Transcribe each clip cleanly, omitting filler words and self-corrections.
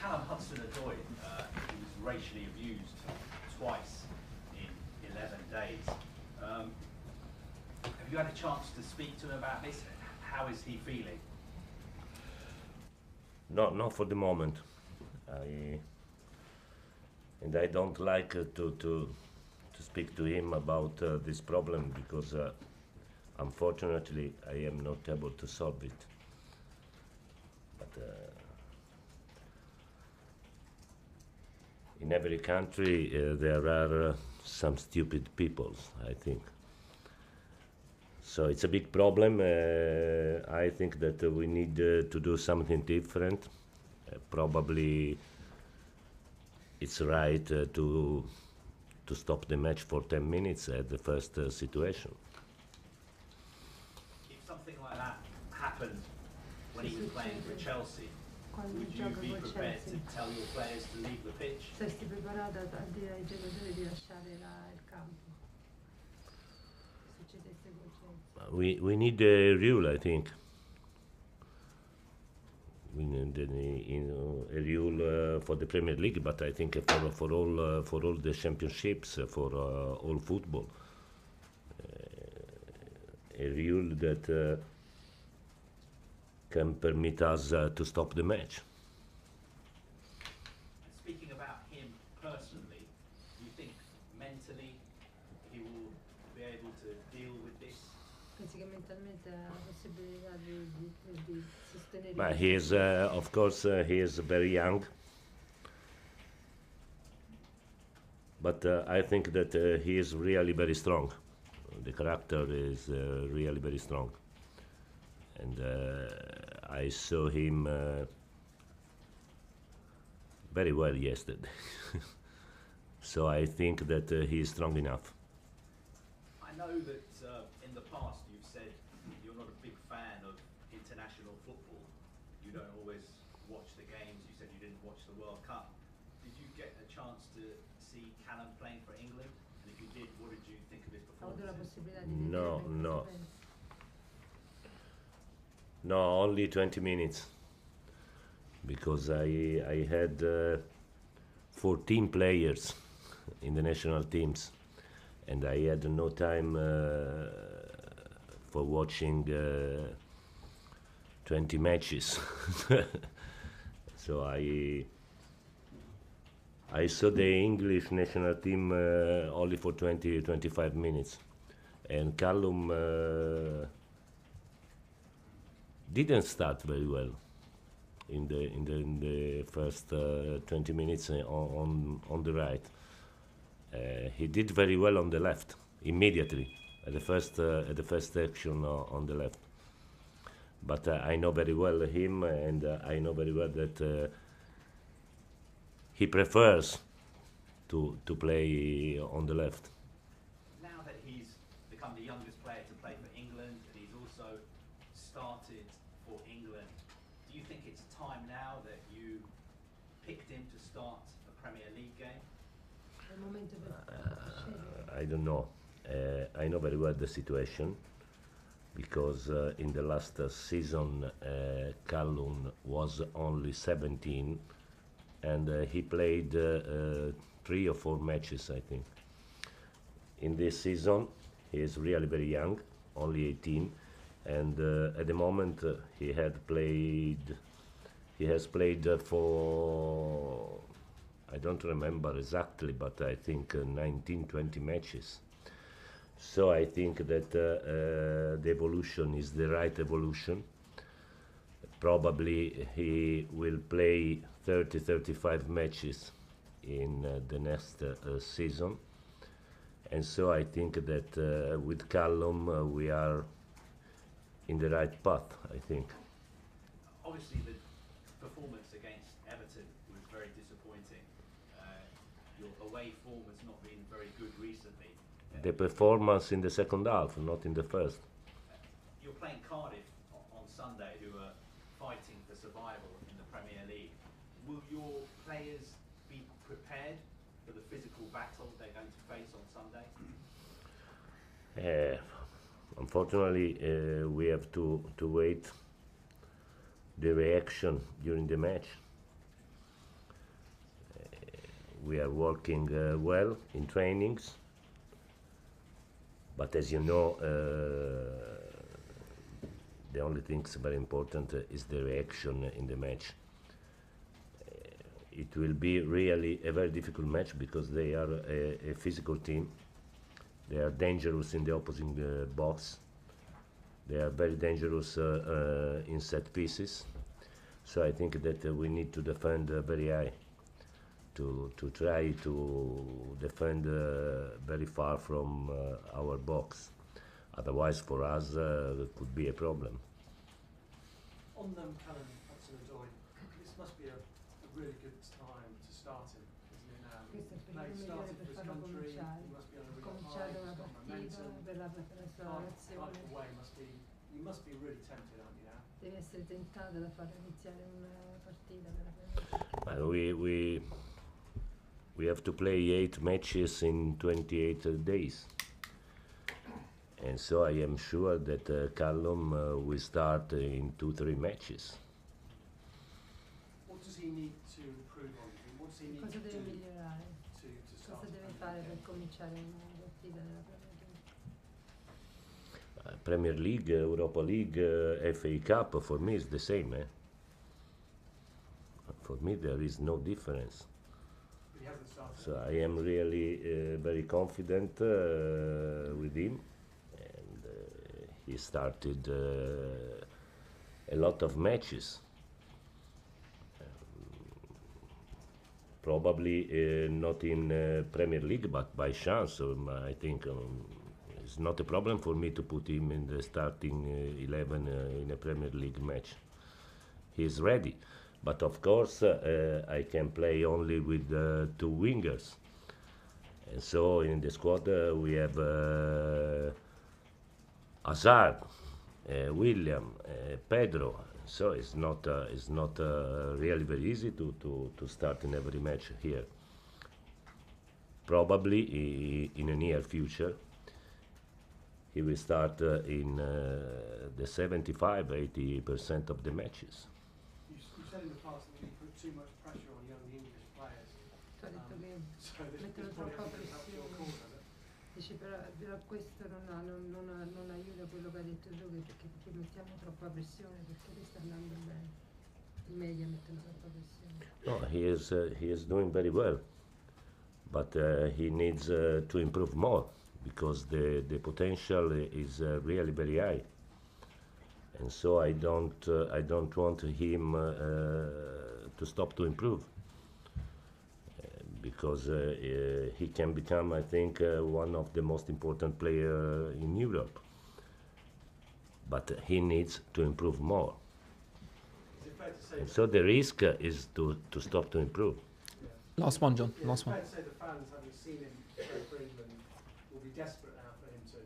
Callum Hudson-Odoi, he was racially abused twice in 11 days. Have you had a chance to speak to him about this? How is he feeling? Not for the moment. And I don't like to speak to him about this problem because unfortunately I am not able to solve it. But in every country there are some stupid people, I think. So it's a big problem. I think that we need to do something different. Probably it's right to stop the match for 10 minutes at the first situation. If something like that happened when he was playing for Chelsea, Quando would you gioca be con prepared to Chelsea, tell your players to leave the pitch? saresti preparato a dire ai giocatori di lasciare il campo? Se succedesse con Chelsea. We need a rule, I think. We need a rule for the Premier League, but I think for all the championships, for all football, a rule that can permit us to stop the match. And speaking about him personally, do you think mentally he will be able to deal with this? Pensi che mentalmente ha la possibilità di sostenere But he is, of course, he is very young. But I think that he is really very strong. The character is really very strong. And I saw him very well yesterday. So I think that he is strong enough. I know that in the past you've said you're not a big fan of international football. You don't always watch the games. You said you didn't watch the World Cup. Did you get a chance to see Callum playing for England? And if you did, what did you think of his ha avuto la performances? possibilità di No, vedere no. pensi? No, only 20 minutes. Because I had 14 players in the national teams. And I had no time for watching 20 matches. So I saw the English national team only for 20-25 minutes. And Callum didn't start very well in the first 20 minutes on the right. He did very well on the left immediately at the first action on the left. But I know very well him, and I know very well that he prefers to play on the left. Now that he's become the youngest player to play for England and he's also started for England, do you think it's time now that you picked him to start a Premier League game? È il momento per scegliere. I don't know. I know very well the situation because in the last season Callum was only 17 and he played 3 or 4 matches, I think. In this season he is really very young, only 18, and at the moment he has played for, I don't remember exactly, but I think 19-20 matches. So I think that the evolution is the right evolution. Probably he will play 30-35 matches in the next season. And so I think that with Callum we are in the right path, I think. Obviously the performance against Everton was very disappointing. Your away form has not been very good recently. The performance in the second half, not in the first. You're playing Cardiff on Sunday, who are fighting for survival in the Premier League. Will your players be prepared for the physical battle they're going to face on Sunday? Unfortunately, we have to wait the reaction during the match. we are working well in trainings, but as you know, the only thing that's very important is the reaction in the match. It will be really a very difficult match because they are a physical team. They are dangerous in the opposing box. They are very dangerous in set pieces. So I think that we need to defend very high, to try to defend very far from our box. Otherwise, for us, it could be a problem. On them, Callum Hudson-Odoi, this must be a really good time to start him, isn't it now? Questo è il Now periodo he migliore started per for his farlo country, cominciare. he must be on a really Cominciare high, una he's got partita momentum. per la sua Cardiff nazione. away you must be really tempted, aren't you now? Devi essere tentato da far iniziare una partita per la Premier League. We have to play 8 matches in 28 days. And so I am sure that Callum will start in 2-3 matches. What does he need to improve on? What does he need Cosa to deve do migliorare? to start Cosa deve a fare Premier per League cominciare una partita nella Premier League? Premier League, Europa League, FA Cup, for me is the same. For me there is no difference. But he hasn't started. So I am really very confident with him. He started a lot of matches. Probably not in Premier League, but by chance. I think it's not a problem for me to put him in the starting 11 in a Premier League match. He's ready. But of course, I can play only with 2 wingers. And so in the squad we have Hazard, William, Pedro. So it's not really very easy to start in every match here. Probably in the near future he will start in the 75-80% of the matches. You said in the past that we put too much pressure on young English players. Tu hai detto che So this mettono probably troppa hasn't helped your pressione. cause, has it? Dici però questo non aiuta quello che hai detto tu, che mettiamo troppa pressione perché lui sta andando bene. I media mettono troppa pressione. No, he is doing very well, but he needs to improve more because the potential is really very high, and so I don't want him to stop to improve because he can become, I think, one of the most important players in Europe, but he needs to improve more. Is it fair to say And so the risk is to stop to improve. Last one, John. yeah, Last it's one. fair to say the fans, having seen him play for England, will be desperate now for him to.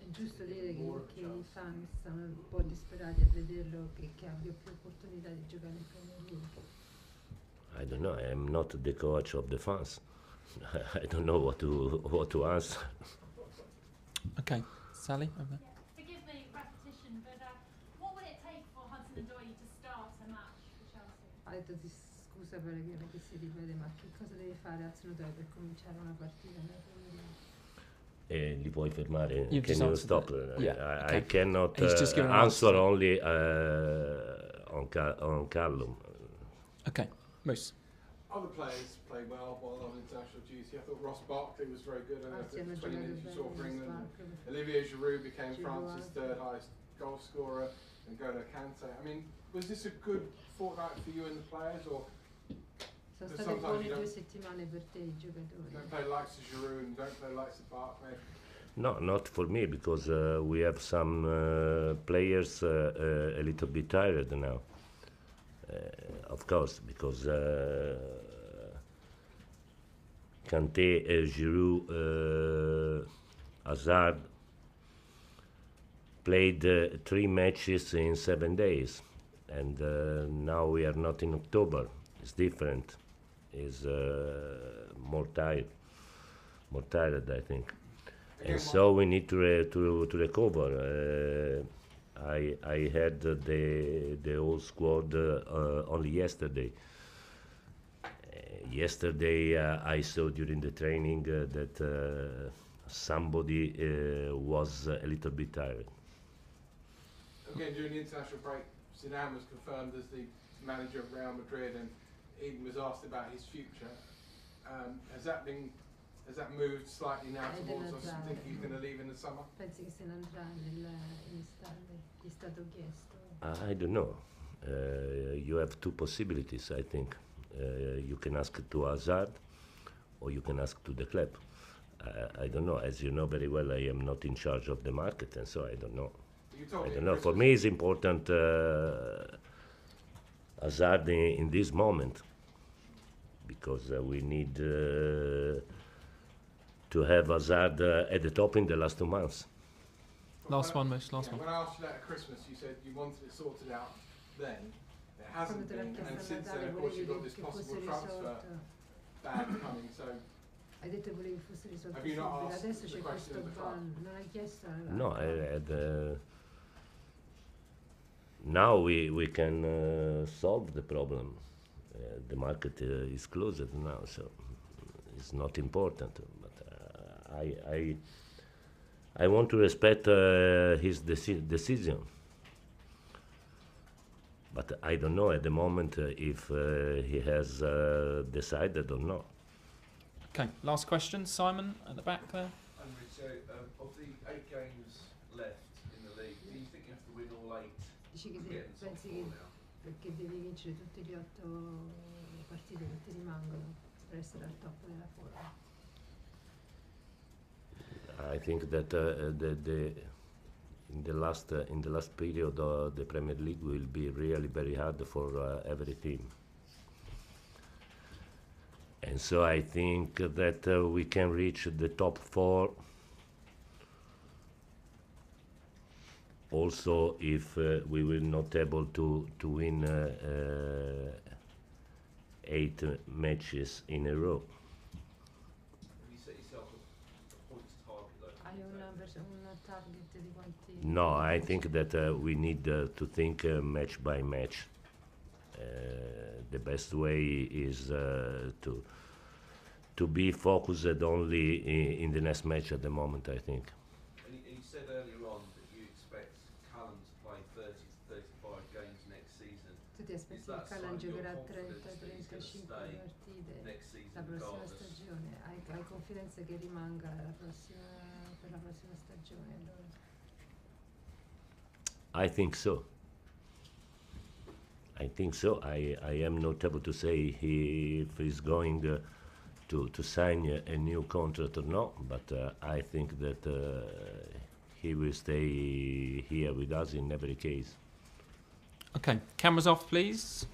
È giusto dire More of a che i chance. fan stanno un po' disperati a vederlo che abbia più opportunità di giocare in Premier League. I don't know. I am not the coach of the fans. I don't know what to answer. Okay, Sally, over there. Forgive me, repetition, but what would it take for Hudson-Odoi to start a match for Chelsea? Ha detto scusa perché si ripete, ma che cosa deve fare Hudson-Odoi per cominciare una partita nella Premier League? Li puoi fermare? You've Can just you answered stop? that. Yeah, I okay. cannot He's just given an answer answer. only on Callum. Okay, Moose. Other players played well while on international duty. I thought Ross Barkley was very good. I Sì, hanno think the 20 giocato minutes you saw for bene, England. Spark. Olivier Giroud became Giroud. France's 3rd highest goal scorer, and N'Golo Kante. I mean, was this a good fortnight for you and the players, or Sono But state sometimes buone you don't- 2 settimane per te i giocatori. don't play likes of Giroud and don't play likes of Barkley? No, not for me because we have some players a little bit tired now. Of course, because Kanté, Giroud, Hazard played 3 matches in 7 days, and now we are not in October. It's different. It's more tired, I think. And so we need to recover. I had the whole squad only yesterday. Yesterday, I saw during the training that somebody was a little bit tired. Again, during the international break, Zidane was confirmed as the manager of Real Madrid, and Eden was asked about his future. Has that moved slightly now towards us? Think he's going to leave in the summer? Pensi che se ne andrà in estate? Gli è stato chiesto. I don't know. You have two possibilities, I think. You can ask to Hazard, or you can ask to the club. I don't know. As you know very well, I am not in charge of the market, and so I don't know. I don't know. For me, it's important Hazard in this moment, because we need to have Hazard at the top in the last 2 months. Last one, Moose. Last one. When I asked you that at Christmas, you said you wanted it sorted out then. It hasn't been, and since then, of course, you've got this possible transfer ban coming. So, hai detto che volevi che fosse risolto have you not subito. asked Adesso the c'è question questo of the club? ban, non hai chiesto alla No, now we can solve the problem. The market is closed now, so it's not important. But I want to respect his decision. But I don't know at the moment if he has decided or not. Okay, last question. Simon at the back there. Andrew, so of the 8 games left in the league, do you think you have to win all 8 Dici che to get in the top pensi 4 che now? perché devi vincere tutte le 8 partite che ti rimangono per essere al top della forma. I think that in the last period the Premier League will be really very hard for every team, and so I think that we can reach the top 4 also if we will not able to win 8 matches in a row. Have you set yourself a points target though? Hai un target di quanti? No, I think that we need to think match by match. The best way is to be focused only in the next match at the moment, I think. And you said earlier on that you expect Callum to play 30 to 35 games next season. Tu ti aspetti Is che that Callan sign your giocherà confidence that he's gonna 30-35 stay partite next season la prossima regardless? stagione? Hai confidenza che rimanga per la prossima stagione? Allora? I think so. I am not able to say if he's going to sign a new contract or not, but I think that he will stay here with us in every case. Okay, cameras off, please.